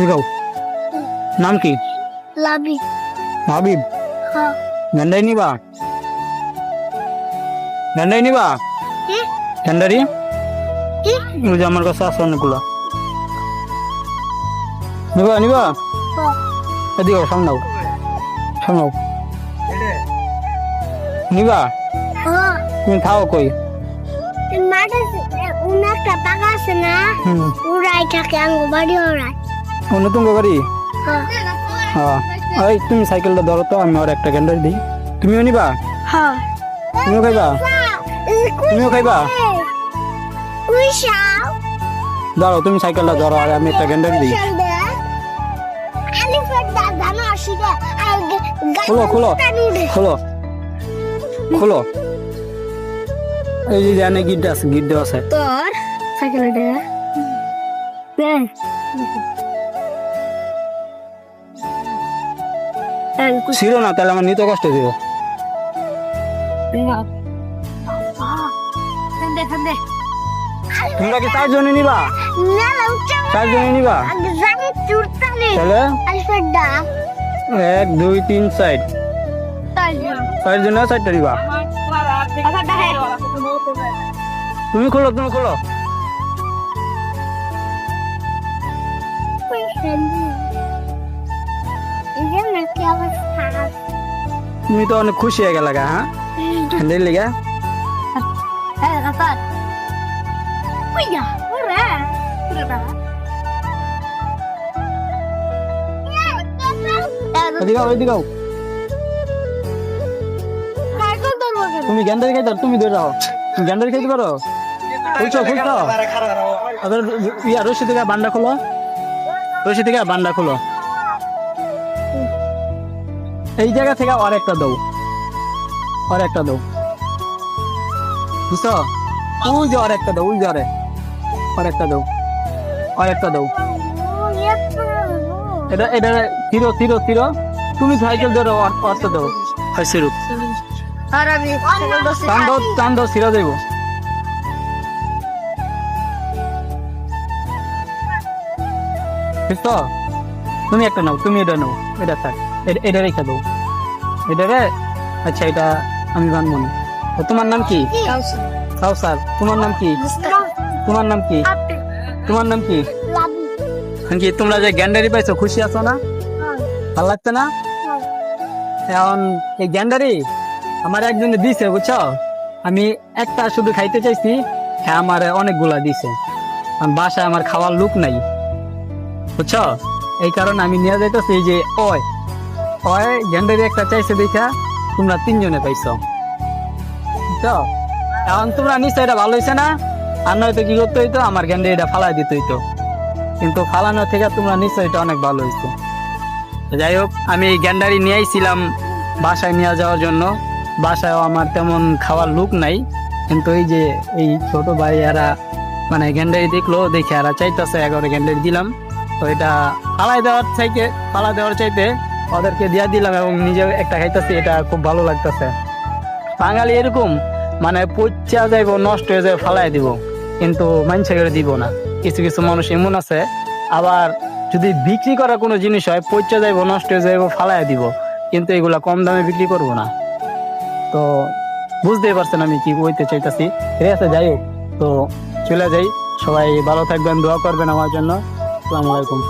এদিকেও নাম কি? লাবিব। হাবিব। হ্যাঁ। গেন্ডারি নিবা? গেন্ডারি নিবা? কি? গেন্ডারি কি? ওই যে আমার কাছে আছে অনেকগুলো। নিবা নিবা? হ্যাঁ। এদিকেও সামনাও সামনাও নিবা? হ্যাঁ। তুমি থাও কই? মাঠে একটা পাকা আছে না, উড়াই থাকে আঙ্গু বাড়ি ওড়াই। নতুন গাড়ি? হ্যাঁ। হ্যাঁ। এই তুমি সাইকেলটা ধরো তো, আমি আর একটা গেন্ডারি দিই। তুমিও নিবা? হ্যাঁ। তুমিও খাইবা? তুমিও খাইবা? ধরো তুমি সাইকেলটা ধরো আর আমি একটা গেন্ডারি দিই। খোলো খোলো খোলো খোলো। এই যে জানে গিট আছে, গিট দেওয়া আছে। তোর সাইকেলটা ছিল না, তাহলে আমার নিতে কষ্ট দিব। তোমরা কি 4 জনে নিবা? 4 জনে নিবা? তাহলে 1 2 3 4 4 জনে 4টা নিবা। তুমি খোলো তুমি খোলো। তুমি তো অনেক খুশি হয়ে গেল, হ্যাঁ? হ্যান্ডেল লেগা ওইদিকেও তুমি গ্যান্ডারি খাইতে তুমি ধরে রাখো। তুমি গ্যান্ডারি খাইতে পারো? খুলছো খুলছো। রশি থেকে বান্ডা খোলো, রশি থেকে বান্ডা খোলো। এই জায়গা থেকে আর একটা দাও, আর একটা দাও, বুঝছো? ওই যে আর একটা দাও, ওই যে আর একটা দাও, আর একটা দাও। এটা এটা থিরো থিরো থিরো। তুমি সাইকেল ধরো, অর্থ দাও। সিরুপ টান দাও, টান দাও, সিরা দেবো। বুঝছো? তুমি একটা নাও, তুমি এটা নাও, এটা থাক, এটা রেখে দাও, এটা রে। আচ্ছা এটা আমি বানবো না। তোমার নাম কি? কাউসার। তোমার নাম কি? তোমার নাম কি? তোমার নাম কি? কি তোমরা যে গ্যান্ডারি পাইছো, খুশি আছো না? ভালো লাগছে না? এখন এই গ্যান্ডারি আমার একজনে দিছে, বুঝছো? আমি একটা শুধু খাইতে চাইছি, হ্যাঁ আমার অনেকগুলা দিছে। বাসায় আমার খাওয়ার লোক নাই, বুঝছো? এই কারণে আমি নিয়ে যাইতেছি। এই যে ওই ওই গ্যান্ডারি একটা চাইছে দেখা তোমরা 3 জনে পাইছো, বুঝছো? এখন তোমরা নিশ্চয় এটা ভালো হয়েছে না? আর নয়তো কি করতে হইতো, আমার গ্যান্ডারি এটা ফালাই দিতে হইতো। কিন্তু ফালানো থেকে তোমরা নিশ্চয় এটা অনেক ভালো হয়েছে। যাই হোক, আমি গ্যান্ডারি নিয়ে আইছিলাম বাসায় নিয়ে যাওয়ার জন্য। বাসায়ও আমার তেমন খাওয়ার লোক নাই, কিন্তু এই যে এই ছোট ভাই এরা মানে গ্যান্ডারি দেখলো, দেখে এরা চাইতেছে 11 গ্যান্ডারি দিলাম। তো এটা ফালাই দেওয়ার চাইতে ওদেরকে দিয়া দিলাম এবং নিজে একটা খাইতেছি। এটা খুব ভালো লাগতেছে। বাঙালি এরকম মানে পচা যাইব, নষ্ট হয়ে যাবে, ফালাই দিব, কিন্তু মানুষে করে দিব না। কিছু কিছু মানুষ এমন আছে, আবার যদি বিক্রি করা কোনো জিনিস হয়, পচা যাইব, নষ্ট হয়ে যাইব, ফালাই দিব, কিন্তু এগুলা কম দামে বিক্রি করবো না। তো বুঝতেই পারছেন আমি কি বলতে চাইতেছি। ঠিক আছে, যাই হোক, তো চলে যাই। সবাই ভালো থাকবেন, দোয়া করবেন আমার জন্য। আসসালামু আলাইকুম।